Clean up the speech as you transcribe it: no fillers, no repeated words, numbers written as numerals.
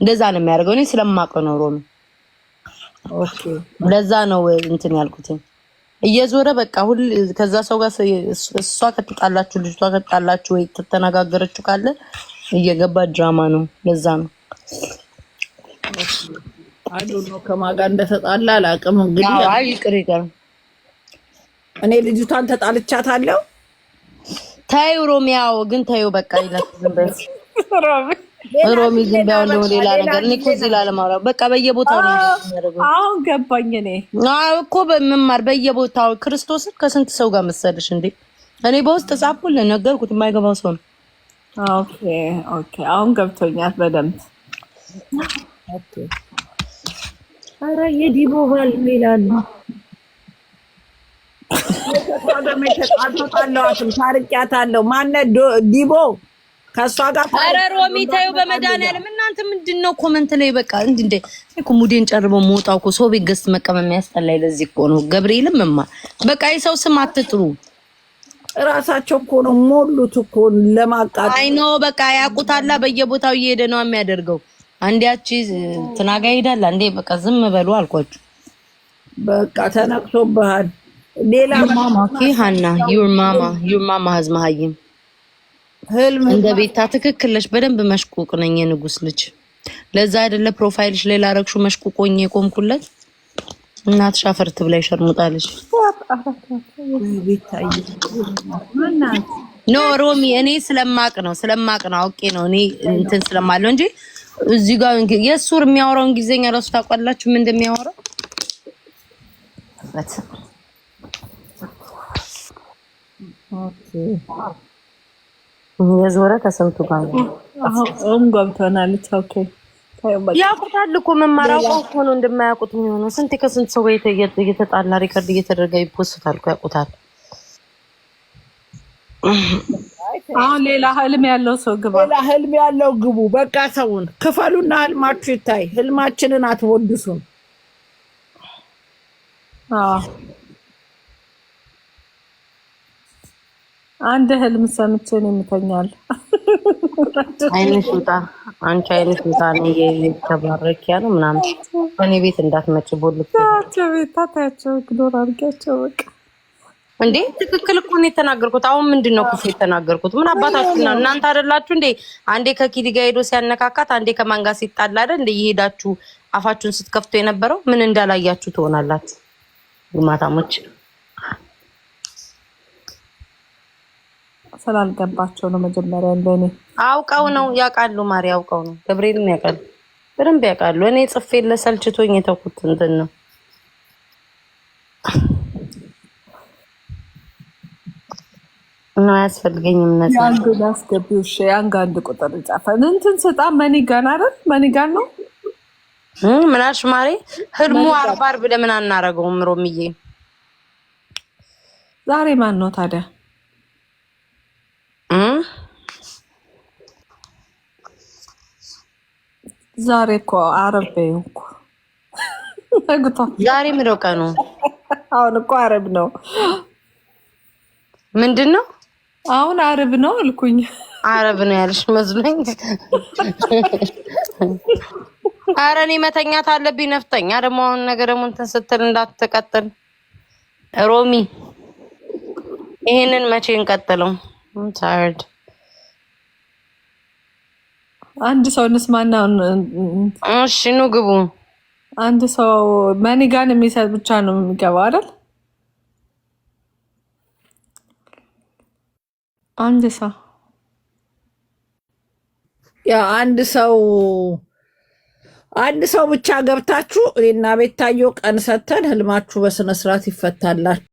እንደዛ ነው የሚያደርገው። እኔ ስለማውቀው ነው ሮሚ። ኦኬ ለዛ ነው እንትን ያልኩት። እየዞረ በቃ ሁሉ ከዛ ሰው ጋር እሷ ከተጣላችሁ ልጅቷ ከተጣላችሁ ወይ ተተነጋገረችሁ ካለ እየገባ ድራማ ነው። ለዛ ነው አይዶን ነው ከማጋ እንደተጣላ አላውቅም። እንግዲህ አይ ይቅር እኔ ልጅቷን ተጣልቻታለሁ። ታዩ ሮሚያው ግን ታዩ በቃ ይላል ዝም በል ሮሚ ዝም በያው ሌላ ነገር እኔ እኮ እዚህ ላለማውራት በቃ በየቦታው ነው የሚያደርገው። አሁን ገባኝ። እኔ እኮ በመማር በየቦታው ክርስቶስን ከስንት ሰው ጋር መሰለሽ እንዴ? እኔ በውስጥ ጻፍኩልህ ነገርኩት። የማይገባው ሰው ነው። ኦኬ አሁን ገብቶኛል በደንብ። ኦኬ አረ የዲቦ ባል ይላሉ። ተጣልተዋለሁ ታርቂያታለሁ። ማነው ዲቦ ከሷ ጋር? አረ ሮሚ ታዩ በመድኃኒዓለም እናንተ ምንድነው ኮመንት ላይ በቃ እንዴ እኮ ሙዴን ጨርበው ሞጣው እኮ ሰው ቤት ገዝት መቀመም ያስጠላኝ። ለዚህ እኮ ነው ገብርኤልም በቃ የሰው ስም አትጥሩ። ራሳቸው እኮ ነው ሞሉት እኮ ለማቃጠል። አይ ኖ በቃ ያቁታላ በየቦታው እየሄደ ነው የሚያደርገው። አንዴያቺ ትናጋ ይሄዳል አንዴ በቃ ዝም በሉ አልኳችሁ። በቃ ተነቅቶብሃል። ሌላ ማማ ኪሃና ዩር ማማ ሀዝማሃይም ህልም እንደ ቤታ ትክክለሽ። በደንብ መሽቁቅ ነኝ የንጉስ ልጅ። ለዛ አይደለ ፕሮፋይልሽ ላይ ላረግሹ መሽቁቆኝ የቆምኩለት። እናትሽ አፈርት ብላይ ሸርሙጣለሽ። ኖ ሮሚ እኔ ስለማቅ ነው አውቄ ነው እኔ እንትን ስለማለው እንጂ እዚህ ጋር የሱር የሚያወራው እንግሊዘኛ ራሱ ታውቃላችሁ ምን እንደሚያወራው? ኦኬ የዞረ ከስንቱ ጋር አሁን ገብተናል። ኦኬ ያቁታል እኮ መማራው እኮ ነው እንደማያውቁት የሚሆነው። ስንት ከስንት ሰው እየተጣላ ሪከርድ እየተደረገ ይፖስታል እኮ ያቁታል። አሁን ሌላ ህልም ያለው ሰው ግባ። ሌላ ህልም ያለው ግቡ። በቃ ሰውን ክፈሉና ህልማችሁ ይታይ። ህልማችንን አትወድሱም። አንድ ህልም ሰምቼ ነው የምተኛል። አይንሽ ውጣ አንቺ አይንሽ ውጣ ነው የተባረክ ያለው ምናምን እኔ ቤት እንዳትመጪ ቦልክ ቤት ታታቸው ግሎር አድርጋቸው በቃ እንዴ ትክክል እኮ ነው የተናገርኩት። አሁን ምንድነው ክፉ የተናገርኩት? ምን አባታችሁና እናንተ አይደላችሁ እንዴ አንዴ ከኪዲ ጋር ሄዶ ሲያነካካት አንዴ ከማን ጋር ሲጣላ አይደል እንዴ ይሄዳችሁ አፋችሁን ስትከፍቱ የነበረው? ምን እንዳላያችሁ ትሆናላችሁ ግማታሞች። ስላልገባቸው ነው መጀመሪያ እንደኔ አውቀው ነው ያውቃሉ። ማሪ አውቀው ነው ገብርኤልን ያውቃሉ በደንብ ያውቃሉ። እኔ ጽፌ ለሰልችቶኝ የተውኩት እንትን ነው። ነው ያስፈልገኝም ነበር ያንዱ ላስገቢው እሺ ያንጋ አንድ ቁጥር ጻፈን እንትን ሰጣ መኒጋን አይደል መኒጋን ነው ምናሽ ማሪ ህልሙ አርባር ብለምን አናረገውም ሮሚዬ። ዛሬ ማን ነው ታዲያ? ዛሬ እኮ ዓርብ እኮ ነግቶ ዛሬ ምንድነው ቀኑ? አሁን እኮ ዓርብ ነው። ምንድነው አሁን ዓርብ ነው አልኩኝ። ዓርብ ነው ያልሽ መስሎኝ። ኧረ እኔ መተኛት አለብኝ ነፍጠኛ ደግሞ አሁን ነገር ደግሞ እንትን ስትል እንዳትቀጥል ሮሚ። ይሄንን መቼ እንቀጥለው? I'm tired። አንድ ሰው እንስማና እሺ ነው ግቡ። አንድ ሰው መኒጋን የሚሰጥ ብቻ ነው የሚገባው አይደል? አንድ ሰው ያ አንድ ሰው ብቻ ገብታችሁ እኔና ቤታዮ ቀን ሰተን ህልማችሁ በስነ ስርዓት ይፈታላችሁ።